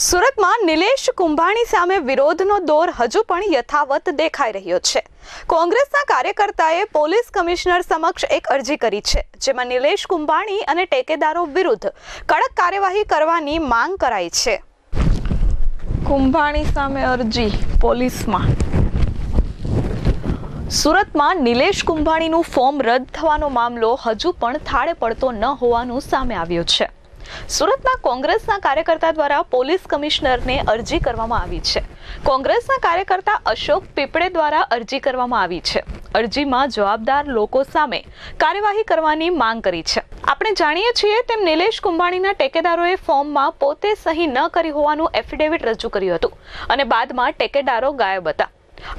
સુરતમાં નિલેશ કુંભાણી સામે વિરોધનો દોર હજુ પણ યથાવત દેખાઈ રહ્યો છે। કોંગ્રેસના કાર્યકર્તાએ પોલીસ કમિશનર સમક્ષ એક અરજી કરી છે, જેમાં નિલેશ કુંભાણી અને ટેકેદારો વિરુદ્ધ કડક કાર્યવાહી કરવાની માંગ કરાઈ છે। કુંભાણી સામે અરજી પોલીસમાં। સુરતમાં નિલેશ કુંભાણીનું ફોર્મ રદ થવાનો મામલો હજુ પણ થાળે પડતો ન હોવાનું સામે આવ્યું છે। સુરતના કોંગ્રેસના કાર્યકર્તા દ્વારા પોલીસ કમિશનરને અરજી કરવામાં આવી છે। કોંગ્રેસના કાર્યકર્તા અશોક પીપળે દ્વારા અરજી કરવામાં આવી છે। અરજીમાં જવાબદાર લોકો સામે કાર્યવાહી કરવાની માંગ કરી છે। આપણે જાણીએ છીએ તેમ નિલેશ કુંભાણીના ટેકેદારોએ ફોર્મમાં પોતે સહી ન કરી હોવાનું એફિડેવિટ રજૂ કર્યું હતું અને બાદમાં ટેકેદારો ગાયબ હતા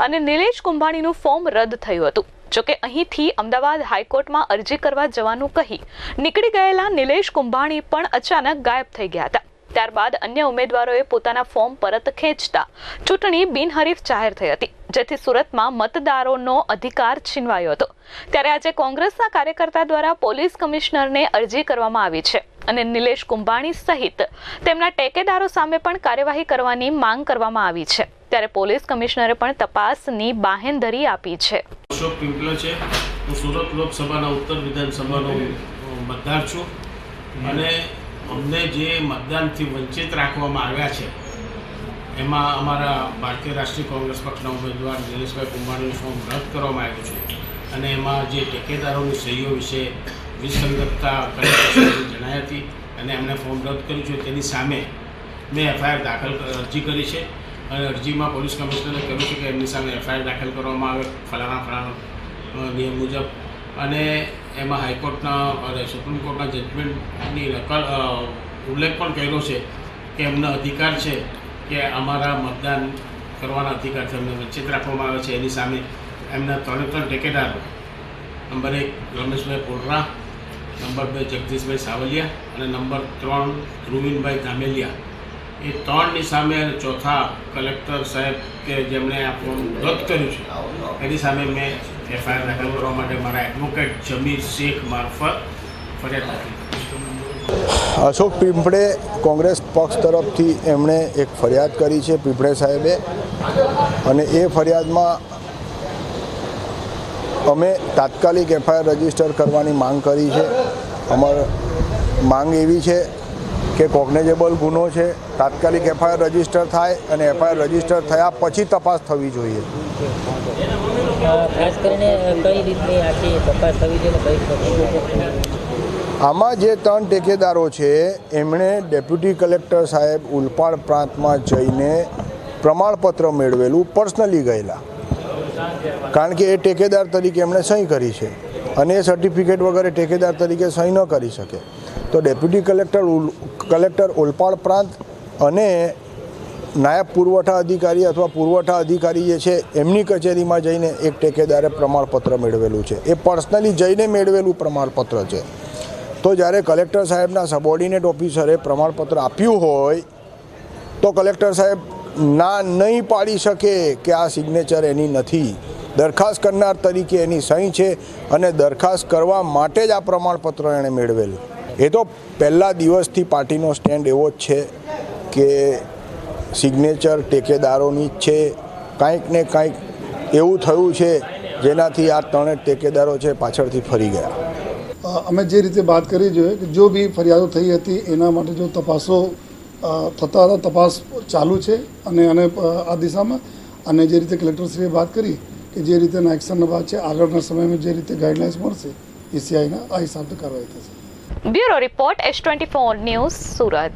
અને નિલેશ કુંભાણીનું ફોર્મ રદ થયું હતું। જોકે અહીંથી અમદાવાદ હાઈકોર્ટમાં અરજી કરવા જવાનું કહી નીકળી ગયેલા નિલેશ કુંભાણી પણ અચાનક ગાયબ થઈ ગયા હતા। ત્યારબાદ અન્ય ઉમેદવારોએ પોતાના ફોર્મ પરત ખેંચતા ચૂંટણી બિનહરીફ જાહેર થઈ હતી, જેથી સુરતમાં મતદારોનો અધિકાર છીનવાયો હતો। ત્યારે આજે કોંગ્રેસના કાર્યકર્તા દ્વારા પોલીસ કમિશનરને અરજી કરવામાં આવી છે અને નિલેશ કુંભાણી સહિત તેમના ટેકેદારો સામે પણ કાર્યવાહી કરવાની માંગ કરવામાં આવી છે। ત્યારે પોલીસ કમિશનરે પણ તપાસની બાહેંધરી આપી છે। અશોક પિંપલે છે। હું સુરત લોકસભાના ઉત્તર વિધાનસભાનો મતદાર છું અને અમને જે મતદાનથી વંચિત રાખવામાં આવ્યા છે એમાં અમારા ભારતીય રાષ્ટ્રીય કોંગ્રેસ પક્ષના ઉમેદવાર નિલેશભાઈ કુંભાણીનું ફોર્મ રદ કરવામાં આવ્યું છે અને એમાં જે ટેકેદારોની સહીઓ વિશે વિસંગતતા જણાઈ હતી અને એમણે ફોર્મ રદ કર્યું છે તેની સામે મેં એફઆઈઆર અરજી કરી છે અને અરજીમાં પોલીસ કમિશનરે કહ્યું છે કે એમની સામે એફઆઈઆર દાખલ કરવામાં આવે ફલાણા નિયમ મુજબ અને એમાં હાઈકોર્ટના અને સુપ્રીમ કોર્ટના જજમેન્ટની નકલ ઉલ્લેખ પણ કર્યો છે કે એમનો અધિકાર છે કે અમારા મતદાન કરવાના અધિકારથી અમને વંચિત રાખવામાં આવે છે। એની સામે એમના 3 ટેકેદારો નંબર 1 રમેશભાઈ પોલરા, નંબર 2 જગદીશભાઈ સાવલિયા અને નંબર 3 ધ્રુવીનભાઈ ધામેલિયા એ 3ની સામે અને ચોથા કલેક્ટર સાહેબ કે જેમણે આ ફોર્મ રદ કર્યું છે એની સામે મેં એફઆઈઆર દાખલ કરવા માટે મારા એડવોકેટ જમીર શેખ મારફત ફરિયાદ દાખલ કરી। અશોક પીપળે કોંગ્રેસ પક્ષ તરફથી એમણે એક ફરિયાદ કરી છે પીપળે સાહેબે, અને એ ફરિયાદમાં અમે તાત્કાલિક એફઆઈઆર રજીસ્ટર કરવાની માંગ કરી છે। અમારી માંગ એવી છે કે કોગ્નેઝેબલ ગુનો છે, તાત્કાલિક એફઆઈઆર રજીસ્ટર થાય અને એફઆઈઆર રજીસ્ટર થયા પછી તપાસ થવી જોઈએ। ખાસ કરીને કઈ રીતની આખી તપાસ થવી જોઈએ? આમાં જે 3 ટેકેદારો છે એમણે ડેપ્યુટી કલેક્ટર સાહેબ ઉલપાડ પ્રાંતમાં જઈને પ્રમાણપત્ર મેળવેલું પર્સનલી ગયેલા, કારણ કે એ ટેકેદાર તરીકે એમણે સહી કરી છે અને એ સર્ટિફિકેટ વગર ટેકેદાર તરીકે સહી ન કરી શકે। તો ડેપ્યુટી કલેક્ટર ઓલપાડ પ્રાંત અને નાયબ પુરવઠા અધિકારી અથવા પુરવઠા અધિકારી જે છે એમની કચેરીમાં જઈને એક ટેકેદારે પ્રમાણપત્ર મેળવેલું છે, એ પર્સનલી જઈને મેળવેલું પ્રમાણપત્ર છે। તો જ્યારે કલેક્ટર સાહેબના સબઓર્ડિનેટ ઓફિસરે પ્રમાણપત્ર આપ્યું હોય તો કલેક્ટર સાહેબ ના નહીં પાડી શકે કે આ સિગ્નેચર એની નથી, દરખાસ્ત કરનાર તરીકે એની સહી છે અને દરખાસ્ત કરવા માટે જ આ પ્રમાણપત્ર એણે મેળવેલું। એ તો પહેલા દિવસથી પાર્ટીનો સ્ટેન્ડ એવો જ છે કે સિગ્નેચર ટેકેદારોની જ છે। કાંઈક ને કાંઈક એવું થયું છે જેનાથી આ 3 ટેકેદારો છે પાછળથી ફરી ગયા। અમે જે રીતે વાત કરી જોઈએ કે જો બી ફરિયાદો થઈ હતી એના માટે જો તપાસો થતા હતા, તપાસ ચાલુ છે અને આ દિશામાં, અને જે રીતે કલેક્ટરશ્રીએ વાત કરી કે જે રીતેના એક્શનના બાદ છે આગળના સમયમાં જે રીતે ગાઈડલાઇન્સ મળશે ECIના આ હિસાબથી કાર્યવાહી થશે। Bureau report S24 news Surat.